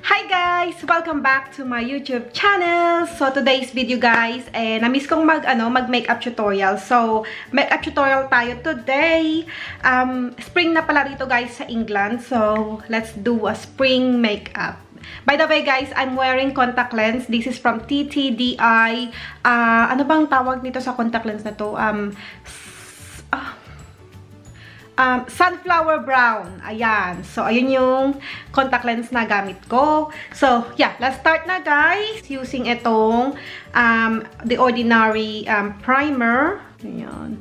Hi guys! Welcome back to my YouTube channel. So today's video guys, na-miss kong mag-makeup tutorial. So makeup tutorial tayo today. Spring na pala dito guys sa England. So let's do a spring makeup. By the way guys, I'm wearing contact lens. This is from TTDI. Ano bang tawag nito sa contact lens na to? Sunflower brown. Ayan. So, ayun yung contact lens na gamit ko. So, yeah. Let's start na, guys. Using itong The Ordinary primer. Ayan.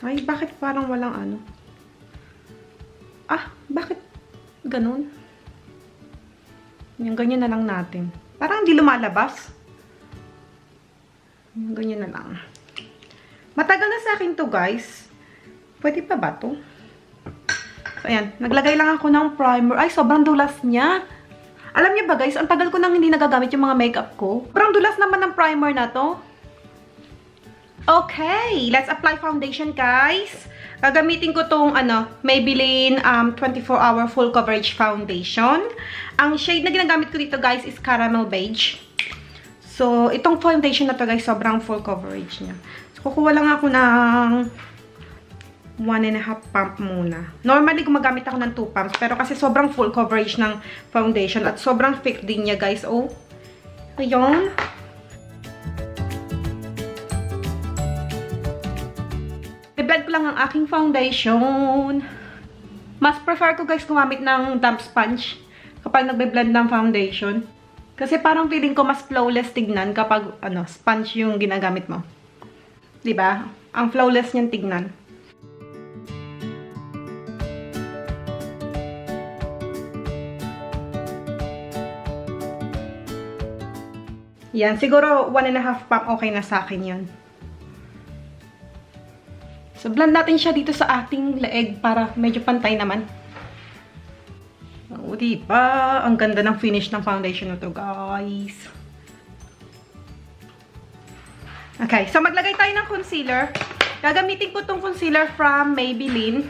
Ay, bakit parang walang ano? Bakit ganun? Yung ganyan na lang natin. Parang hindi lumalabas. Yung ganyan na lang. Matagal na sa akin to, guys. Pwede pa ba to? So, ayan. Naglagay lang ako ng primer. Ay, sobrang dulas niya. Alam niyo ba, guys, ang tagal ko nang hindi nagagamit yung mga makeup ko. Sobrang dulas naman ng primer na to. Okay, let's apply foundation, guys. Gagamitin ko tong, Maybelline 24-hour full coverage foundation. Ang shade na ginagamit ko dito, guys, is caramel beige. So, itong foundation na to, guys, sobrang full coverage niya. So, kukuha lang ako ng 1.5 pump muna. Normally, gumagamit ako ng 2 pumps. Pero kasi sobrang full coverage ng foundation. At sobrang thick din niya, guys. Oh. Ayun. I-blend ko lang ang aking foundation. Mas prefer ko, guys, gumamit ng damp sponge kapag nagbe-blend ng foundation. Kasi parang feeling ko mas flawless tignan kapag, sponge yung ginagamit mo. Diba? Ang flawless niyang tignan. Yan, siguro 1.5 pump okay na sa akin yun. So, blend natin siya dito sa ating leeg para medyo pantay naman. O, diba? Ang ganda ng finish ng foundation na to, guys. Okay, so maglagay tayo ng concealer. Gagamitin ko tong concealer from Maybelline.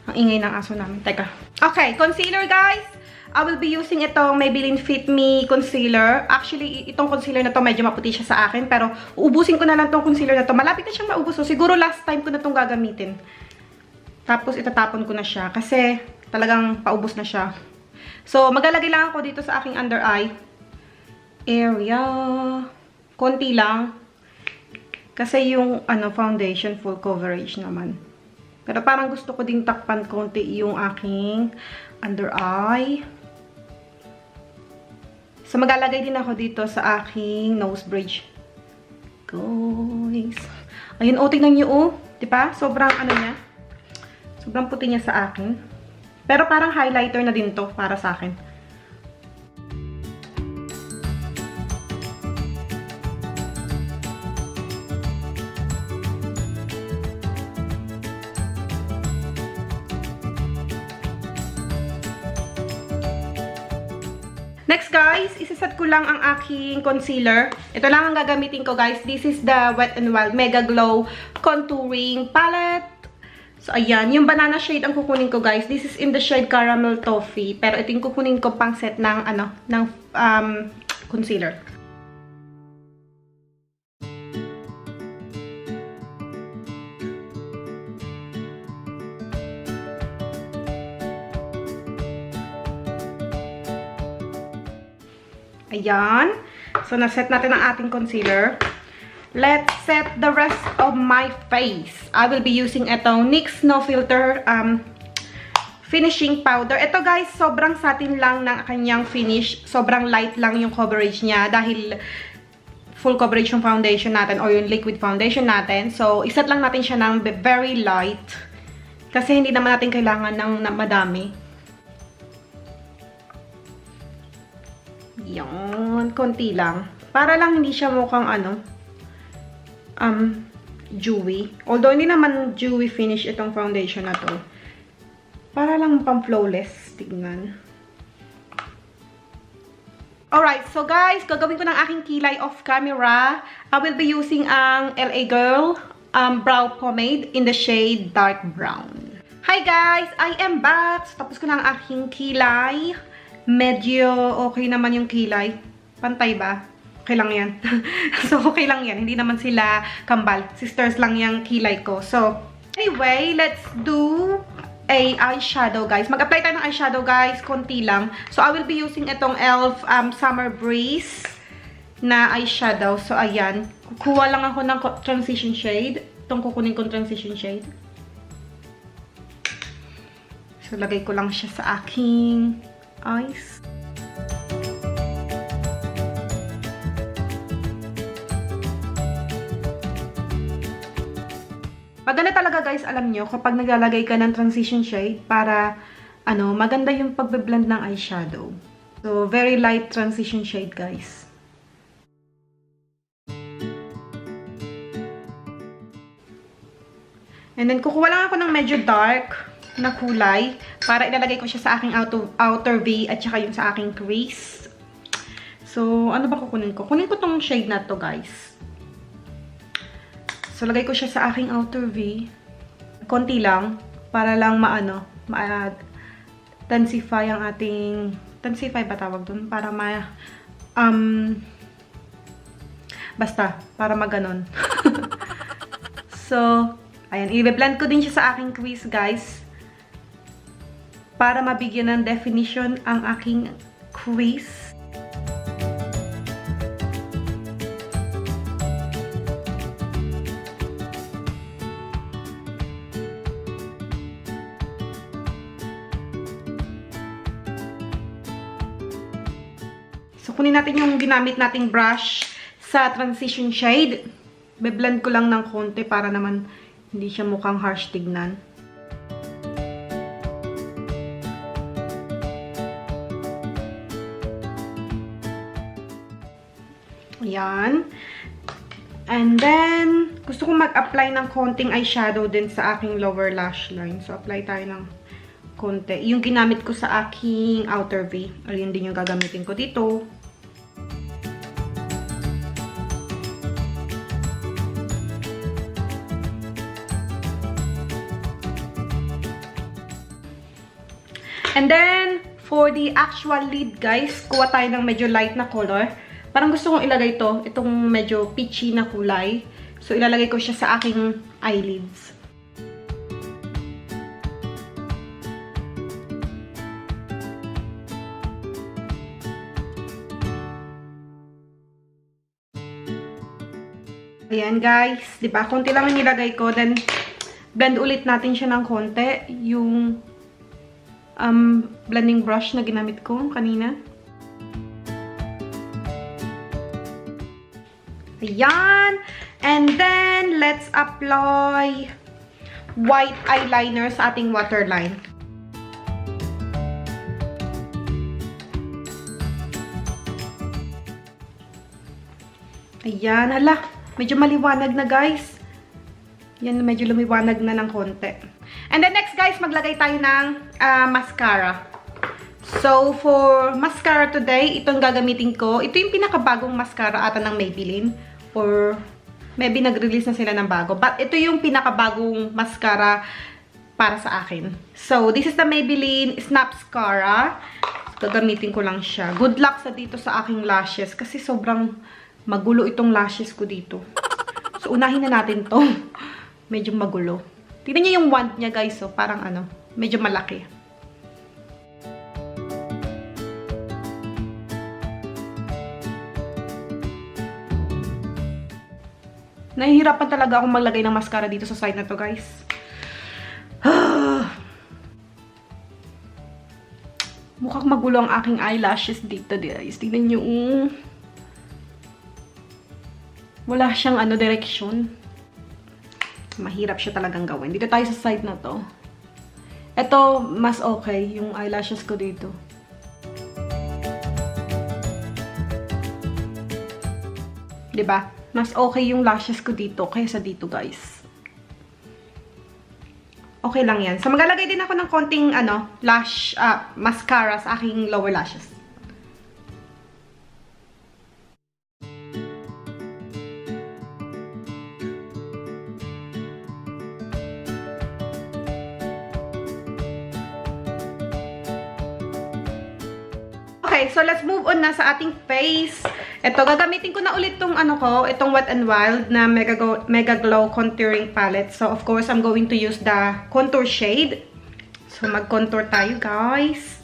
Ang ingay ng aso namin. Teka. Okay, concealer, guys. I will be using itong Maybelline Fit Me Concealer. Actually, itong concealer na to medyo maputi siya sa akin. Pero, uubusin ko na lang itong concealer na to. Malapit na siyang maubos. So, siguro last time ko na itong gagamitin. Tapos, itatapon ko na siya. Kasi, talagang paubos na siya. So, maglalagay lang ako dito sa aking under eye area. Konti lang. Kasi yung, foundation full coverage naman. Pero, parang gusto ko ding takpan konti yung aking under eye. So, maglalagay din ako dito sa aking nose bridge. Guys. Ayun, tingnan nyo, Diba? Sobrang, niya. Sobrang puti niya sa akin. Pero parang highlighter na din to para sa akin. Next, guys, isaset ko lang ang aking concealer. Ito lang ang gagamitin ko, guys. This is the Wet n Wild Megaglo Contouring Palette. So, ayan. Yung banana shade ang kukunin ko, guys. This is in the shade Caramel Toffee. Pero ito yung kukunin ko pang set ng, concealer. Ayan. So, naset natin ang ating concealer. Let's set the rest of my face. I will be using itong NYX No Filter finishing powder. Ito, guys, sobrang satin lang ng kanyang finish. Sobrang light lang yung coverage niya dahil full coverage yung foundation natin or yung liquid foundation natin. So, iset lang natin siya ng very light kasi hindi naman natin kailangan ng madami. Yan, konti lang. Para lang hindi siya mukhang dewy. Although hindi naman dewy finish itong foundation na to. Para lang pang flawless. Tignan. Alright, so guys, gagawin ko ng aking kilay off camera. I will be using ang LA Girl brow pomade in the shade dark brown. Hi guys! I am back! So, tapos ko na ang aking kilay. Medyo okay naman yung kilay. Pantay ba? Okay lang yan. So, okay lang yan. Hindi naman sila kambal. Sisters lang yung kilay ko. So, anyway, let's do a eyeshadow, guys. Mag-apply tayo ng eyeshadow, guys. Konti lang. So, I will be using itong e.l.f. Summer Breeze na eyeshadow. So, ayan. Kukuha lang ako ng transition shade. Itong kukunin kong transition shade. So, lagay ko lang siya sa aking eyes. Maganda talaga, guys, alam nyo, kapag naglalagay ka ng transition shade para, maganda yung pagbe-blend ng eyeshadow. So, very light transition shade, guys. And then, kukuha lang ako ng medyo dark na kulay para ilalagay ko siya sa aking outer V at saka yung sa aking crease. So, ano ba kukunin ko? Kunin ko tong shade na to, guys. So, lagay ko siya sa aking outer V. Konti lang para lang ma-tensify ang ating, tensify ba tawag dun? Para basta, para maganon. So, ayan, i-blend ko din siya sa aking crease, guys. Para mabigyan ng definition ang aking crease. So, kunin natin yung ginamit nating brush sa transition shade. Be-blend ko lang ng konti para naman hindi siya mukhang harsh tignan. Ayan. And then, gusto kong mag-apply ng konting eyeshadow din sa aking lower lash line. So, apply tayo ng konti. Yung ginamit ko sa aking outer V. O, yun din yung gagamitin ko dito. And then, for the actual lid, guys, kuha tayo ng medyo light na color. Parang gusto kong ilagay itong medyo peachy na kulay. So, ilalagay ko siya sa aking eyelids. Ayan, guys. Diba? Konti lang yung nilagay ko. Then, blend ulit natin siya ng konti. Yung blending brush na ginamit ko kanina. Ayan. And then, let's apply white eyeliner sa ating waterline. Ayan. Hala, medyo maliwanag na, guys. Yan, medyo lumiwanag na ng konti. And then, next, guys, maglagay tayo ng mascara. So, for mascara today, itong gagamitin ko. Ito yung pinakabagong mascara ata ng Maybelline. Or maybe nag-release na sila ng bago. But ito yung pinakabagong mascara para sa akin. So, this is the Maybelline Snapscara. Gagamitin ko lang siya. Good luck sa dito sa aking lashes. Kasi sobrang magulo itong lashes ko dito. So, unahin na natin to. Medyo magulo. Tignan niyo yung wand niya, guys. So, parang medyo malaki. Nahihirapan talaga akong maglagay ng mascara dito sa side na to, guys. Mukhang magulo ang aking eyelashes dito, guys. Tignan nyo. Wala siyang direksyon. Mahirap siya talagang gawin. Dito tayo sa side na to. Ito, mas okay yung eyelashes ko dito. Diba? Mas okay yung lashes ko dito kaysa dito, guys. Okay lang yan. So, maglalagay din ako ng konting, mascara sa aking lower lashes. Okay, so let's move on na sa ating face. Ito, gagamitin ko na ulit itong itong Wet n Wild na Mega Glow Contouring Palette. So, of course, I'm going to use the contour shade. So, mag-contour tayo, guys.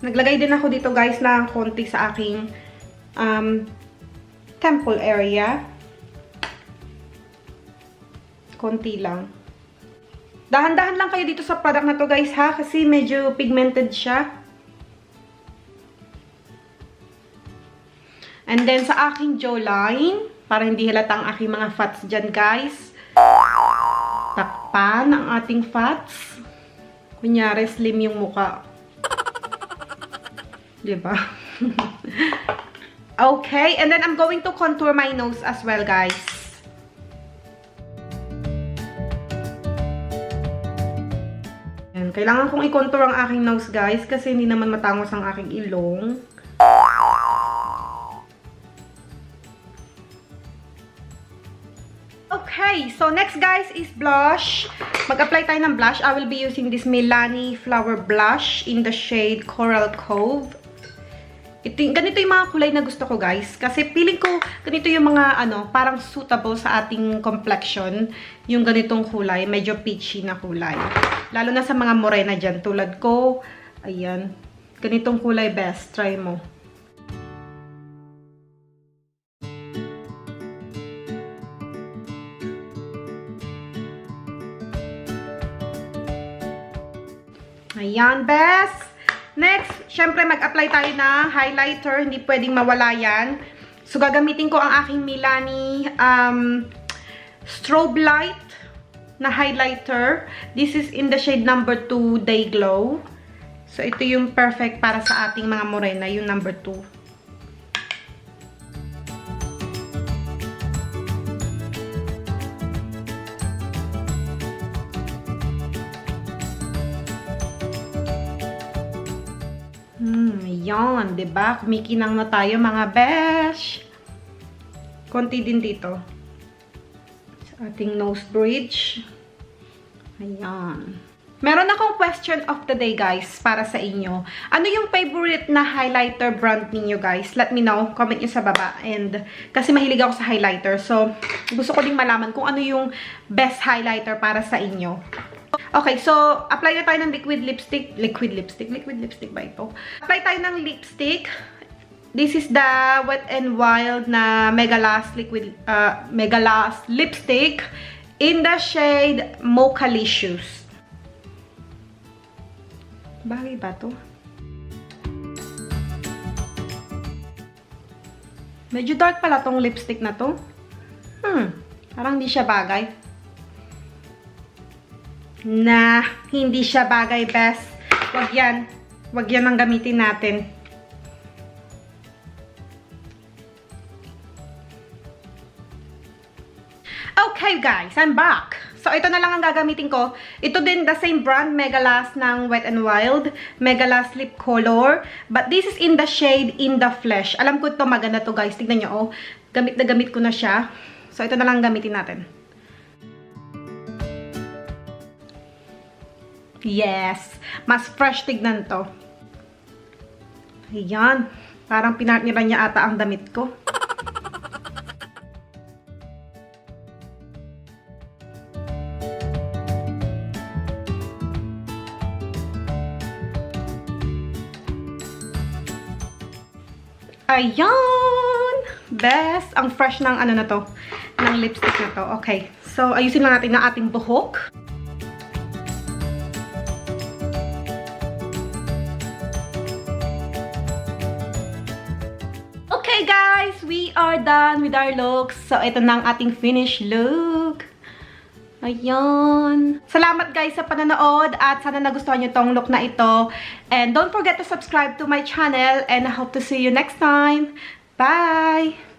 Naglagay din ako dito, guys, ng konti sa aking temple area. Konti lang. Dahan-dahan lang kayo dito sa product na to, guys, ha? Kasi medyo pigmented siya. And then, sa aking jawline, para hindi halatang aking mga fats dyan, guys. Takpan ang ating fats. Kunyari, slim yung mukha. Diba? Okay, and then I'm going to contour my nose as well, guys. Ayan, kailangan kong i-contour ang aking nose, guys, kasi hindi naman matangos ang aking ilong. Okay, so next, guys, is blush. Mag-apply tayo ng blush. I will be using this Milani Flower Blush in the shade Coral Cove. Ganito yung mga kulay na gusto ko, guys. Kasi feeling ko, ganito yung mga, parang suitable sa ating complexion. Yung ganitong kulay, medyo peachy na kulay. Lalo na sa mga morena dyan, tulad ko. Ayan. Ganitong kulay, best. Try mo. Ayan, best. Next, syempre mag-apply tayo ng highlighter. Hindi pwedeng mawala yan. So, gagamitin ko ang aking Milani strobe light na highlighter. This is in the shade number 2, Day Glow. So, ito yung perfect para sa ating mga morena, yung number 2. Ayan, diba? Kumikinang na tayo, mga besh. Konti din dito. Sa ating nose bridge. Ayan. Meron akong question of the day, guys, para sa inyo. Ano yung favorite na highlighter brand ninyo, guys? Let me know. Comment nyo sa baba. And, kasi mahilig ako sa highlighter. So, gusto ko din malaman kung ano yung best highlighter para sa inyo. Okay, so, apply na tayo ng liquid lipstick. Liquid lipstick ba ito? Apply tayo ng lipstick. This is the Wet n Wild na Mega Last lipstick in the shade Mochalicious. Bagay ba to? Medyo dark pala tong lipstick na to. Parang hindi siya bagay. Hindi siya bagay, best. Wag yan. Wag yan ang gamitin natin. Okay, guys. I'm back. So, ito na lang ang gagamitin ko. Ito din, the same brand, Mega Last ng Wet n Wild. Mega Last Lip Color. But this is in the shade In the Flesh. Alam ko ito, maganda to, guys. Tignan nyo, oh. Gamit na gamit ko na siya. So, ito na lang gamitin natin. Yes. Mas fresh tignan to. Ayan. Parang pinartniran niya ata ang damit ko. Ayan! Best! Ang fresh ng na to. Ng lipstick na to. Okay. So, ayusin lang natin ang ating buhok. Okay, guys! We are done with our looks. So, ito na ang ating finished look. Ayan. Salamat, guys, sa panonood at sana nagustuhan nyo tong look na ito. And don't forget to subscribe to my channel and I hope to see you next time. Bye!